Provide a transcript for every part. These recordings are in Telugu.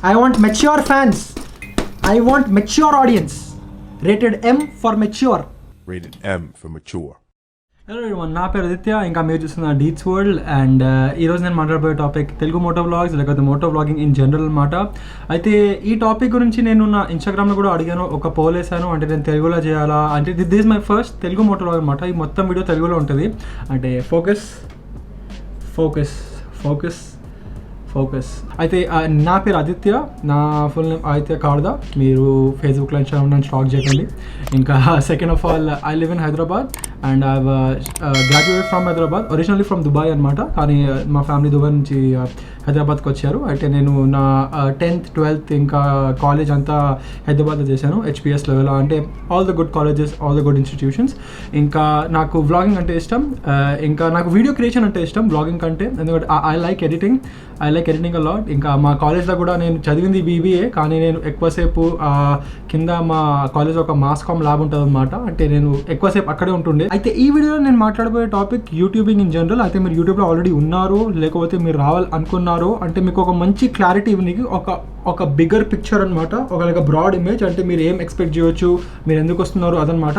I want mature fans. I want mature audience. Rated M for mature. Rated M for mature. Hello everyone, నా పేరు ఆదిత్య. ఇంకా మీరు చూస్తున్న డీట్స్ వరల్డ్. అండ్ ఈరోజు నేను మాట్లాడబోయే టాపిక్ తెలుగు మోటో వ్లాగ్స్, లేకపోతే మోటో వ్లాగింగ్ ఇన్ జనరల్ అనమాట. అయితే ఈ టాపిక్ గురించి నేను నా ఇన్స్టాగ్రామ్లో కూడా అడిగాను, ఒక పోల్ వేసాను. అంటే నేను తెలుగులో చేయాలా అంటే, this is my first Telugu moto vlog అనమాట. ఈ మొత్తం వీడియో తెలుగులో ఉంటుంది. అంటే ఫోకస్ ఫోకస్ ఫోకస్ ఫోకస్. అయితే నా పేరు ఆదిత్య, నా ఫుల్ నేమ్ ఆదిత్య కార్దా. మీరు ఫేస్బుక్లో నన్ను స్టాక్ చేయకండి. ఇంకా second of all, I live in Hyderabad and I graduate from Hyderabad, originally from Dubai అనమాట. కానీ మా ఫ్యామిలీ దుబాయ్ నుంచి హైదరాబాద్కి వచ్చారు. అయితే నేను నా 10th 12th ఇంకా కాలేజ్ అంతా హైదరాబాద్లో చేశాను, హెచ్పిఎస్ లెవెల్. అంటే all the good colleges, all the good institutions. ఇంకా నాకు వ్లాగింగ్ అంటే ఇష్టం, ఇంకా నాకు వీడియో క్రియేషన్ అంటే ఇష్టం వ్లాగింగ్ కంటే. ఎందుకంటే ఐ లైక్ ఎడిటింగ్ అలాట్. ఇంకా మా కాలేజ్లో కూడా నేను చదివింది బీబీఏ, కానీ నేను ఎక్కువసేపు కింద మా కాలేజ్ ఒక మాస్కామ్ ల్యాబ్ ఉంటుంది అనమాట. అంటే నేను ఎక్కువసేపు అక్కడే ఉంటుండే. అయితే ఈ వీడియోలో నేను మాట్లాడబోయే టాపిక్ యూట్యూబింగ్ ఇన్ జనరల్. అయితే మీరు యూట్యూబ్లో ఆల్రెడీ ఉన్నారు, లేకపోతే మీరు రావాలి అనుకున్నారు అంటే మీకు ఒక మంచి క్లారిటీ ఇవ్వడానికి ఒక బిగ్గర్ పిక్చర్ అనమాట, ఒక బ్రాడ్ ఇమేజ్. అంటే మీరు ఏం ఎక్స్పెక్ట్ చేయవచ్చు, మీరు ఎందుకు వస్తున్నారు అదనమాట.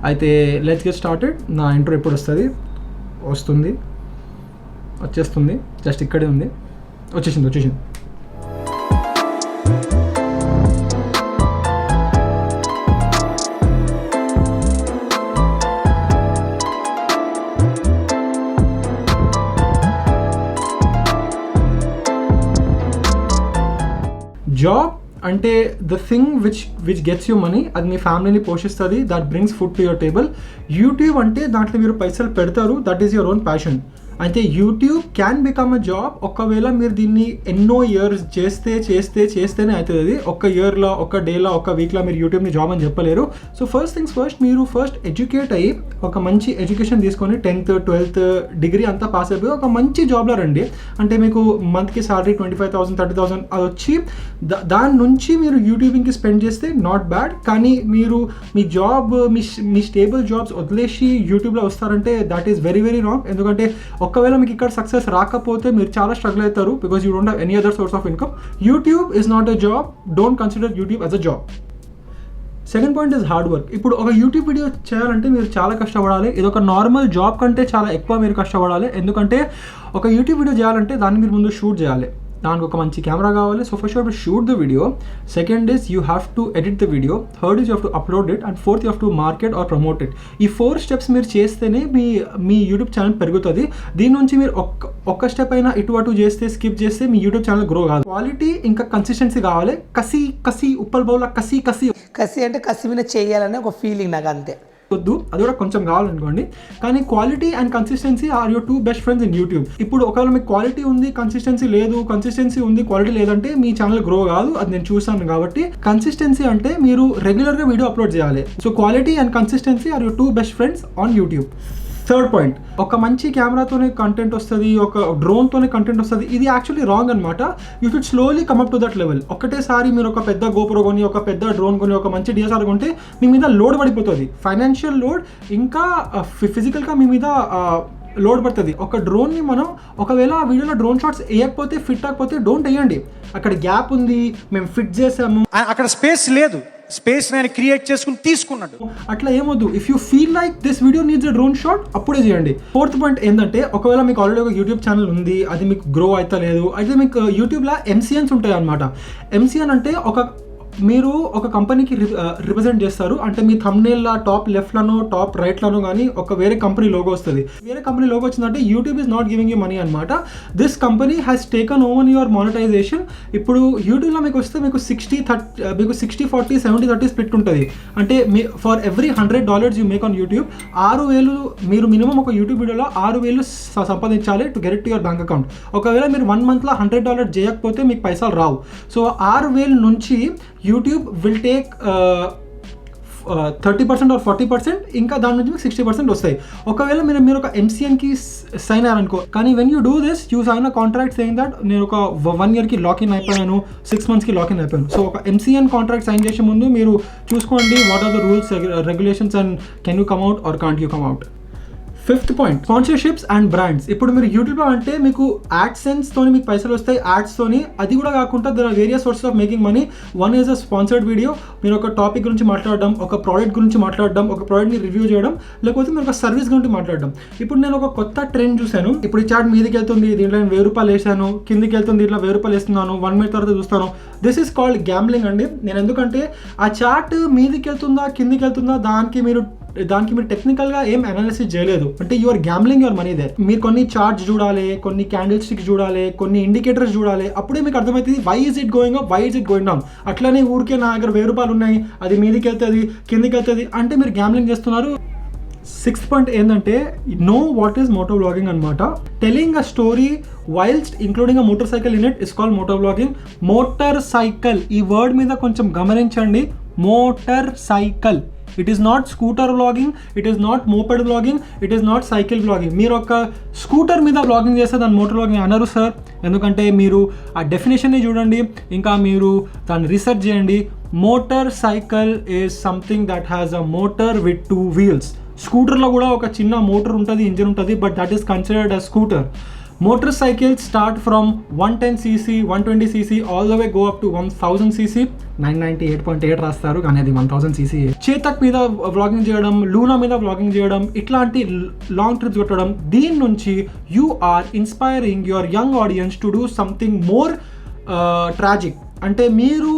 అయితే లెట్స్ గెట్ స్టార్టెడ్. నా ఇంట్రో ఎప్పుడు వచ్చేస్తుంది, జస్ట్ ఇక్కడే ఉంది. వచ్చేసింది. జాబ్ అంటే the thing which gets you money, అది మీ ఫ్యామిలీని పోషిస్తుంది, that brings food to your table. YouTube అంటే దాంట్లో మీరు పైసలు పెడతారు, that is your own passion. అయితే YouTube can become a job ఒకవేళ మీరు దీన్ని ఎన్నో ఇయర్స్ చేస్తేనే అవుతుంది. అది ఒక ఇయర్లో, ఒక డేలో, ఒక వీక్లో మీరు యూట్యూబ్ని జాబ్ అని చెప్పలేరు. సో ఫస్ట్ థింగ్స్ ఫస్ట్, మీరు ఫస్ట్ ఎడ్యుకేట్ అయ్యి ఒక మంచి ఎడ్యుకేషన్ తీసుకొని 10th 12th డిగ్రీ అంతా పాస్ అయిపోయి ఒక మంచి జాబ్లో రండి. అంటే మీకు మంత్కి సాలరీ 25,000 30,000 అది వచ్చి దాని నుంచి మీరు యూట్యూబింగ్కి స్పెండ్ చేస్తే నాట్ బ్యాడ్. కానీ మీరు మీ జాబ్, మీ స్టేబుల్ జాబ్స్ వదిలేసి యూట్యూబ్లో వస్తారంటే that is very very wrong. ఎందుకంటే ఒకవేళ మీకు ఇక్కడ సక్సెస్ రాకపోతే మీరు చాలా స్ట్రగుల్ అవుతారు, because you don't have any other source of income. YouTube is not a job. Don't consider YouTube as a job. Second point is hard work. ఇప్పుడు ఒక యూట్యూబ్ వీడియో చేయాలంటే మీరు చాలా కష్టపడాలి. ఇది ఒక నార్మల్ జాబ్ కంటే చాలా ఎక్కువ మీరు కష్టపడాలి. ఎందుకంటే ఒక యూట్యూబ్ వీడియో చేయాలంటే దాన్ని మీరు ముందు షూట్ చేయాలి, దానికి ఒక మంచి కెమెరా కావాలి. So first you have to shoot the video. Second is you have to edit the video. Third is you have to upload it. And fourth you have to market or promote it. ఈ 4 steps మీరు చేస్తేనే మీ యూట్యూబ్ ఛానల్ పెరుగుతుంది. దీని నుంచి మీరు ఒక్క స్టెప్ అయినా ఇటు అటు చేస్తే, స్కిప్ చేస్తే మీ యూట్యూబ్ ఛానల్ గ్రో కాదు. క్వాలిటీ ఇంకా కన్సిస్టెన్సీ కావాలి. కసి ఉప్పల్ బౌల కసి అంటే కసి మీద చేయాలనే ఒక ఫీలింగ్ నాకు అంతే. వద్దు, అది కూడా కొంచెం కావాలనుకోండి. కానీ quality and consistency are your 2 best friends in YouTube. ఇప్పుడు ఒకవేళ మీకు క్వాలిటీ ఉంది, కన్సిస్టెన్సీ లేదు, కన్సిస్టెన్సీ ఉంది, క్వాలిటీ లేదంటే మీ ఛానల్ గ్రో కాదు. అది నేను చూసాను. కాబట్టి కన్సిస్టెన్సీ అంటే మీరు రెగ్యులర్గా వీడియో అప్లోడ్ చేయాలి. So quality and consistency are your 2 best friends on YouTube. Third point, ఒక మంచి కెమెరాతోనే కంటెంట్ వస్తుంది, ఒక డ్రోన్తోనే కంటెంట్ వస్తుంది. ఇది యాక్చువల్లీ రాంగ్ అనమాట. You should slowly come up to that level. ఒకటేసారి మీరు ఒక పెద్ద గోప్రో కొని, ఒక పెద్ద డ్రోన్ కొని, ఒక మంచి డిఎస్ఆర్ కొంటే మీ మీద లోడ్ పడిపోతుంది, ఫైనాన్షియల్ లోడ్, ఇంకా ఫిజికల్గా మీ మీద లోడ్ పడుతుంది. ఒక డ్రోన్ని మనం ఒకవేళ ఆ వీడియోలో డ్రోన్ షాట్స్ వేయకపోతే, ఫిట్ అవ్వకపోతే డోంట్ వేయండి. అక్కడ గ్యాప్ ఉంది, మేము ఫిట్ చేసాము, అక్కడ స్పేస్ లేదు, స్పేస్ నేను క్రియేట్ చేసుకుని తీసుకున్నాడు, అట్లా ఏమొద్దు. If you feel like this video needs a drone shot, అప్పుడే చేయండి. ఫోర్త్ పాయింట్ ఏంటంటే, ఒకవేళ మీకు ఆల్రెడీ ఒక యూట్యూబ్ ఛానల్ ఉంది, అది మీకు గ్రో అవుతలేదు, అయితే మీకు యూట్యూబ్లో ఎంసీఎన్స్ ఉంటాయి అనమాట. ఎంసీఎన్ అంటే మీరు ఒక కంపెనీకి రిప్రజెంట్ చేస్తారు. అంటే మీ థంబ్నెయిల్ టాప్ లెఫ్ట్లను, టాప్ రైట్లను కానీ ఒక వేరే కంపెనీ లోగో వస్తుంది. వేరే కంపెనీ లోగో వచ్చిందంటే YouTube is not giving you money అనమాట. This company has taken over your monetisation. ఇప్పుడు యూట్యూబ్లో మీకు వస్తే మీకు 60-40 70-30 స్ప్లిట్ ఉంటుంది. అంటే for every $100 you make on YouTube, 6,000 మీరు మినిమం ఒక యూట్యూబ్ వీడియోలో 6,000 సంపాదించాలి to get it your bank account. ఒకవేళ మీరు 1 monthలో $100 చేయకపోతే మీకు పైసలు రావు. సో 6,000 నుంచి యూట్యూబ్ విల్ టేక్ 30% or 40%, ఇంకా దాని నుంచి మీకు 60% వస్తాయి. ఒకవేళ మీరు ఒక ఎంసీఎన్కి సైన్ అయ్యారనుకో. కానీ when you do this, you sign a contract saying that నేను ఒక 1 yearకి లాకిన్ అయిపోయాను, 6 monthsకి లాకిన్ అయిపోయాను. సో ఒక ఎంసీఎన్ కాంట్రాక్ట్ సైన్ చేసే ముందు మీరు చూసుకోండి what are the rules, regulations, and can you come out or can't you come out. 5th point, sponsorships and brands. ఇప్పుడు మీరు యూట్యూబ్ అంటే మీకు యాడ్సెన్స్ తోని మీకు పైసలు వస్తాయి, యాడ్స్ తోని. అది కూడా కాకుండా there are various sources of making money. One is a sponsored video, మీరు ఒక టాపిక్ గురించి మాట్లాడడం, ఒక ప్రోడక్ట్ గురించి మాట్లాడడం, ఒక ప్రోడక్ట్ని రివ్యూ చేయడం, లేకపోతే మీరు ఒక సర్వీస్ గురించి మాట్లాడడం. ఇప్పుడు నేను ఒక కొత్త ట్రెండ్ చూశాను. ఇప్పుడు ఈ చాట్ మీదకి వెళ్తుంది, దీంట్లో నేను 1000 రూపాయలు వేసాను, కిందికి వెళ్తుంది, దీంట్లో 1000 రూపాయలు వేస్తున్నాను, 1 minute తర్వాత చూస్తాను. దిస్ ఈస్ కాల్డ్ గ్యాంబ్లింగ్ అండి. నేను ఎందుకంటే ఆ చాట్ మీదకి వెళ్తుందా కిందికి వెళ్తుందా దానికి మీరు టెక్నికల్గా ఏం అనాలిసిస్ చేయలేదు అంటే you are gambling your money there. మీరు కొన్ని చార్ట్స్ చూడాలి, కొన్ని క్యాండిల్ స్టిక్స్ చూడాలి, కొన్ని ఇండికేటర్స్ చూడాలి, అప్పుడే మీకు అర్థమవుతుంది why is it going up, why is it going down. అట్లనే ఊరికే నా దగ్గర 1000 రూపాయలు ఉన్నాయి, అది మీదికి వెళ్తుంది కిందికి వెళ్తుంది అంటే మీరు గ్యాంబ్లింగ్ చేస్తున్నారు. 6th పాయింట్ ఏంటంటే know what is moto vlogging అనమాట. Telling a story whilst including a motorcycle in it is called moto vlogging. Motorcycle ఈ వర్డ్ మీద కొంచెం గమనించండి. Motorcycle, it is not scooter vlogging, it is not moped vlogging, it is not cycle vlogging. మీరు ఒక స్కూటర్ మీద వ్లాగింగ్ చేస్తే దాన్ని మోటార్ వ్లాగింగ్ అనరు సార్, ఎందుకంటే మీరు ఆ డెఫినేషన్ని చూడండి, ఇంకా మీరు దాన్ని రీసెర్చ్ చేయండి. Motor cycle is something that has a motor with 2 wheels. స్కూటర్లో కూడా ఒక చిన్న మోటార్ ఉంటుంది, ఇంజిన్ ఉంటుంది, but that is considered a scooter. Motor cycles start from 110cc, 120cc all the way go up to 1000cc. 998.8 రాస్తారు కానీ అది 1000cc. చేతక్ మీద వ్లాగింగ్ చేయడం, లూనా మీద వ్లాగింగ్ చేయడం, ఇట్లాంటి లాంగ్ ట్రిప్స్ పెట్టడం, దీని నుంచి you are inspiring your young audience to do something more tragic. అంటే మీరు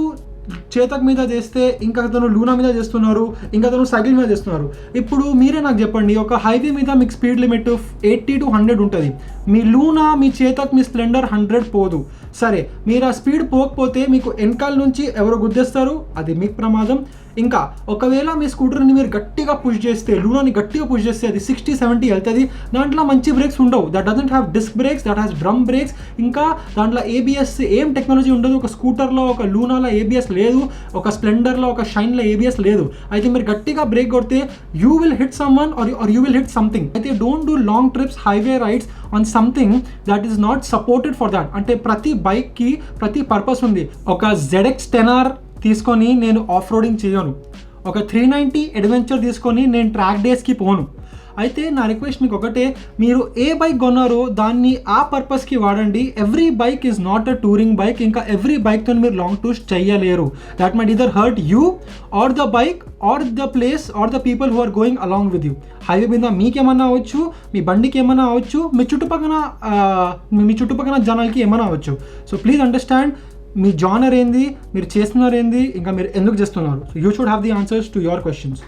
చేతక్ మీద చేస్తే ఇంకా అతను లూనా మీద చేస్తున్నారు, ఇంకా అతను సైకిల్ మీద చేస్తున్నారు. ఇప్పుడు మీరే నాకు చెప్పండి, ఒక హైవే మీద మీకు స్పీడ్ లిమిట్ 80 to 100 ఉంటుంది. మీ లూనా, మీ చేతక్, మీ స్ప్లెండర్ 100 పోదు. సరే, మీరు ఆ స్పీడ్ పోకపోతే మీకు వెనకాల నుంచి ఎవరు గుద్దేస్తారు, అది మీకు ప్రమాదం. ఇంకా ఒకవేళ మీ స్కూటర్ని మీరు గట్టిగా పుష్ చేస్తే, లూనాని గట్టిగా పుష్ చేస్తే అది 60-70 వెళ్తుంది. దాంట్లో మంచి బ్రేక్స్ ఉండవు. That doesn't have disc brakes, that has drum brakes. ఇంకా దాంట్లో ABS ఏం టెక్నాలజీ ఉండదు. ఒక స్కూటర్లో, ఒక లూనాలో ABS లేదు, ఒక స్ప్లెండర్లో, ఒక షైన్లో ABS లేదు. అయితే మీరు గట్టిగా బ్రేక్ కొడితే you will hit someone or you will hit something. అయితే don't do long trips, highway rides on something that is not supported for that. అంటే ప్రతి బైక్కి ప్రతి పర్పస్ ఉంది. ఒక ZX 10R తీసుకొని నేను ఆఫ్ రోడింగ్ చేయను, ఒక 390 అడ్వెంచర్ తీసుకొని నేను ట్రాక్ డేస్కి పోను. అయితే నా రిక్వెస్ట్ మీకు ఒకటే, మీరు ఏ బైక్ కొన్నారో దాన్ని ఆ పర్పస్కి వాడండి. Every bike is not a touring bike. ఇంకా ఎవ్రీ బైక్తో మీరు లాంగ్ టూర్స్ చేయలేరు. That might either hurt you or the bike or the place or the people who are going along with you. Highway మీద మీకేమన్నా అవ్వచ్చు, మీ బండికి ఏమన్నా అవ్వచ్చు, మీ చుట్టుపక్కల జనాలకి ఏమన్నా అవ్వచ్చు. So please understand me genre ఏంది, మీరు చేస్తున్నారు ఏంది, ఇంకా మీరు ఎందుకు చేస్తున్నారు. So you should have the answers to your questions.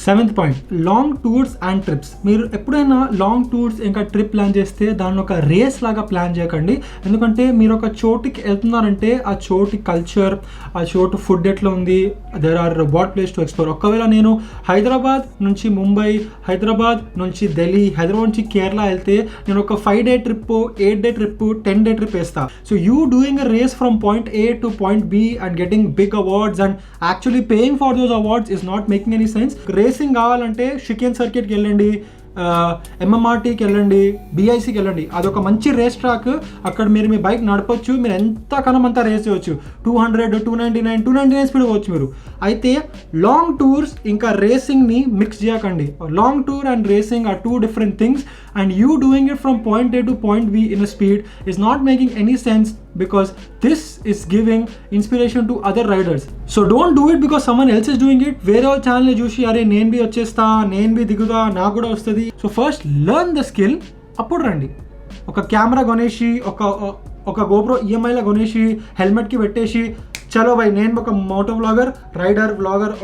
7th point, long tours and trips. మీరు ఎప్పుడైనా లాంగ్ టూర్స్ ఇంకా ట్రిప్ ప్లాన్ చేస్తే దాన్ని ఒక రేస్ లాగా ప్లాన్ చేయకండి. ఎందుకంటే మీరు ఒక చోటుకి వెళ్తున్నారంటే ఆ చోటు కల్చర్, ఆ చోటు ఫుడ్ ఎట్లా ఉంది, there are what place to explore. ఒకవేళ నేను హైదరాబాద్ నుంచి ముంబై, హైదరాబాద్ నుంచి ఢిల్లీ, హైదరాబాద్ నుంచి కేరళ వెళ్తే నేను ఒక 5-day trip, 8-day trip, 10-day trip వేస్తా. So you doing a race from point A to point B and getting big awards and actually paying for those awards is not making any sense. Racing కావాలంటే షికెన్ సర్క్యూట్కి వెళ్ళండి, MMRTకి వెళ్ళండి, BICకి వెళ్ళండి. అదొక మంచి రేస్ ట్రాక్. అక్కడ మీరు మీ బైక్ నడపచ్చు, మీరు ఎంతకనం అంతా రేస్ చేయవచ్చు. 200, 299 స్పీడ్ పోవచ్చు మీరు. అయితే లాంగ్ టూర్స్ ఇంకా రేసింగ్ని మిక్స్ చేయకండి. Long tour and racing are 2 different things and you doing it from point A to point B in a speed is not making any sense because this is giving inspiration to other riders. So don't do it because someone else is doing it. వేరే వాళ్ళ ఛానల్ చూసి అరే నేను బి వచ్చేస్తా, నేను బి దిగుదా, నాకు కూడా వస్తుంది. So first learn the skill, అప్పుడు రండి. ఒక కెమెరా కొనేసి, ఒక GoPro EMIలో కొనేసి, హెల్మెట్కి పెట్టేసి చలో బై నేను ఒక మోటో వ్లాగర్, రైడర్ వ్లాగర్,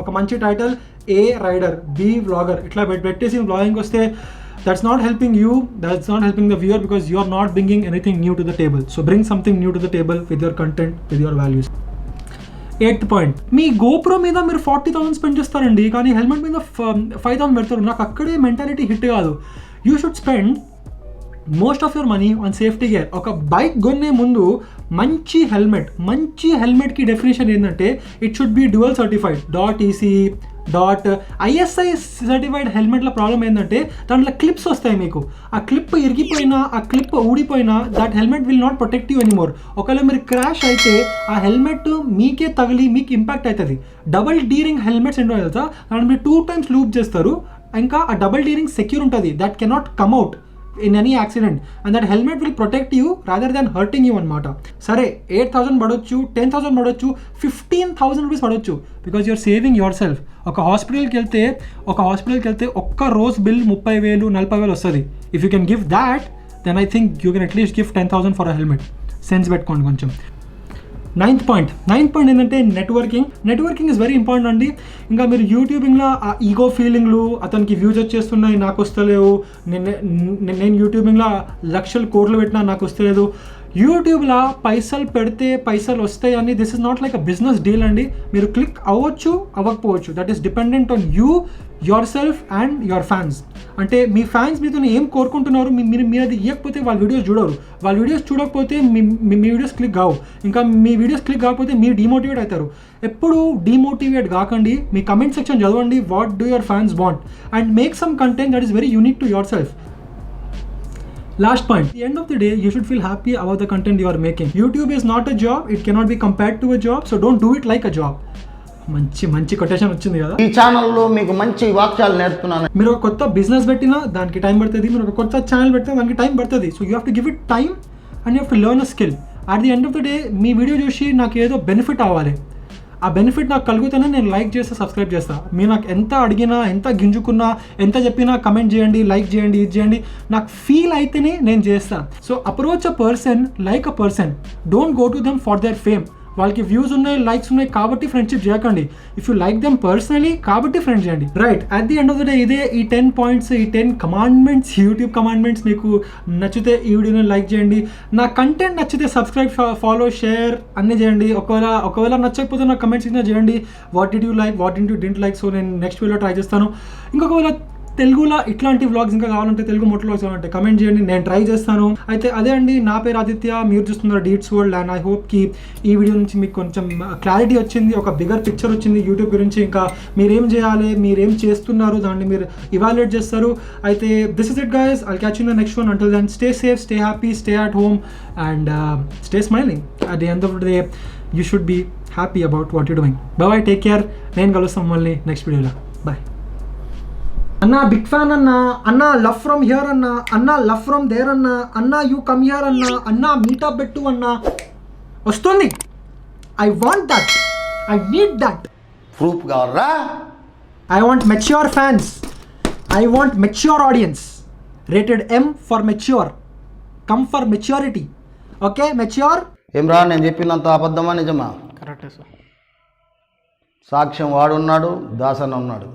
ఒక మంచి title A rider, B vlogger ఇట్లా పెట్టేసి వ్లాగింగ్ వస్తే that's not helping you, that's not helping the viewer because you are not bringing anything new to the table. So bring something new to the table with your content, with your values. 8th point, me GoPro మీద మీరు 40,000 స్పెండ్ చేస్తారండి, కానీ హెల్మెట్ మీద 5,000 పెడతారు. నాకు అక్కడే మెంటాలిటీ హిట్ కాదు. You should spend most of your money on safety gear. ఒక బైక్ కొనే ముందు మంచి హెల్మెట్కి డెఫినేషన్ ఏంటంటే it should be dual certified .EC .ISI certified హెల్మెట్ల ప్రాబ్లం ఏంటంటే దాంట్లో క్లిప్స్ వస్తాయి. మీకు ఆ క్లిప్ ఇరిగిపోయినా, ఆ క్లిప్ ఊడిపోయినా that helmet will not protect you anymore. ఒకవేళ మీరు క్రాష్ అయితే ఆ హెల్మెట్ మీకే తగిలి మీకు ఇంపాక్ట్ అవుతుంది. డబల్ డీరింగ్ హెల్మెట్స్ ఏంటో తెలుసా, దాన్ని మీరు 2 times లూప్ చేస్తారు, ఇంకా ఆ డబుల్ డీరింగ్ సెక్యూర్ ఉంటుంది, that cannot come out in any accident, and that helmet will protect you rather than hurting you అనమాట. సరే 8,000 పడవచ్చు, 10,000 పడవచ్చు, 15,000 రూపీస్ పడవచ్చు, because you're saving yourself. ఒక హాస్పిటల్కి వెళ్తే ఒక్క రోజు బిల్ 30,000 40,000 వస్తుంది. If you can give that, then I think you can at least give 10,000 for a helmet. Sense పెట్టుకోండి కొంచెం. నైన్త్ పాయింట్ ఏంటంటే నెట్వర్కింగ్ ఇస్ వెరీ ఇంపార్టెంట్ అండి. ఇంకా మీరు యూట్యూబింగ్లో ఆ ఈగో ఫీలింగ్లు, అతనికి వ్యూస్ వచ్చేస్తున్నాయి నాకు వస్తలేవు, నేను యూట్యూబింగ్లో లక్షలు కోట్లు పెట్టినా నాకు వస్తలేదు, యూట్యూబ్లో పైసలు పెడితే పైసలు వస్తాయి అని this is not like a business deal అండి. మీరు క్లిక్ అవ్వచ్చు అవ్వకపోవచ్చు, that is dependent on you, your self and your fans. అంటే మీ ఫ్యాన్స్ మీతో ఏం కోరుకుంటున్నారు, మీరు అది ఇవ్వకపోతే వాళ్ళ వీడియోస్ చూడరు, వాళ్ళ వీడియోస్ చూడకపోతే మీ వీడియోస్ క్లిక్ కావు, ఇంకా మీ వీడియోస్ క్లిక్ కాకపోతే మీరు డిమోటివేట్ అవుతారు. ఎప్పుడు డిమోటివేట్ కాకండి, మీ కమెంట్ సెక్షన్ చదవండి, what do your fans want, and make some content that is very unique to your self. Last point, at the end of the day, you should feel happy about the content you are making. YouTube is not a job, it cannot be compared to a job, so don't do it like a job. మంచి కొటేషన్ వచ్చింది కదా. ఈ ఛానల్లో మీకు మంచి వాక్యాలు నేర్పుతున్నాను. మీరు ఒక కొత్త బిజినెస్ పెట్టినా దానికి టైం పడుతుంది, మీరు ఒక కొత్త ఛానల్ పెట్టినా దానికి టైం పడుతుంది. So you have to give it time and you have to learn a skill. At the end of the day me video చూసి నాకు ఏదో బెనిఫిట్ అవ్వాలి, ఆ బెనిఫిట్ నాకు కలుగుతానే నేను లైక్ చేస్తా, సబ్స్క్రైబ్ చేస్తా. మీరు నాకు ఎంత అడిగినా, ఎంత గింజుకున్నా, ఎంత చెప్పినా కమెంట్ చేయండి, లైక్ చేయండి, ఇది చేయండి, నాకు ఫీల్ అయితేనే నేను చేస్తా. So approach a person like a person, don't go to them for their fame. వాళ్ళకి వ్యూస్ ఉన్నాయి, లైక్స్ ఉన్నాయి కాబట్టి ఫ్రెండ్షిప్ చేయకండి. If you like them personally కాబట్టి ఫ్రెండ్స్ చేయండి. Right, at the end of the day ఇదే ఈ 10 పాయింట్స్, ఈ 10 కమాండ్మెంట్స్, యూట్యూబ్ కమాండ్మెంట్స్. మీకు నచ్చితే ఈ వీడియోని లైక్ చేయండి, నా కంటెంట్ నచ్చితే సబ్స్క్రైబ్, ఫాలో, షేర్ అన్నీ చేయండి. ఒకవేళ నచ్చకపోతే నాకు కమెంట్స్ కింద చేయండి, what did you like, what did you didn't like. So నేను నెక్స్ట్ వీడియో ట్రై చేస్తాను. ఇంకొకవేళ తెలుగులో ఇట్లాంటి వ్లాగ్స్ ఇంకా కావాలంటే, తెలుగు మొట్టలో కావాలంటే కమెంట్ చేయండి, నేను ట్రై చేస్తాను. అయితే అదే అండి, నా పేరు ఆదిత్య, మీరు చూస్తున్నారు deets world, and I hope కి ఈ వీడియో నుంచి మీకు కొంచెం క్లారిటీ వచ్చింది, ఒక బిగర్ పిక్చర్ వచ్చింది యూట్యూబ్ గురించి. ఇంకా మీరేం చేయాలి, మీరేం చేస్తున్నారు, దాన్ని మీరు ఇవాల్యుయేట్ చేస్తారు. అయితే this is it guys, I'll catch you in the next one. Until then stay safe, stay happy, stay at home and stay smiling. At the end of the day you should be happy about what you doing. Bye, take care. నేను కలుస్తాం మళ్ళీ నెక్స్ట్ వీడియోలో. బాయ్. అన్నా బిగ్ ఫ్యాన్ అన్నా లవ్ ఫ్రమ్ హియర్ అన్నా లవ్ ఫ్రమ్ దేర్ అన్నా యూ కమ్ హియర్ అన్నా మీటప్ పెట్టు వస్తుంది. I want that, I need that. Proof కావాలరా? I want mature fans, I want mature audience. Rated M for mature, come for maturity. Okay, mature. ఏమ్రా, నేను చెప్పినంత అబద్ధమా నిజమా? కరెక్టే సార్. సాక్ష్యం వాడున్నాడు, దాసన్ ఉన్నాడు.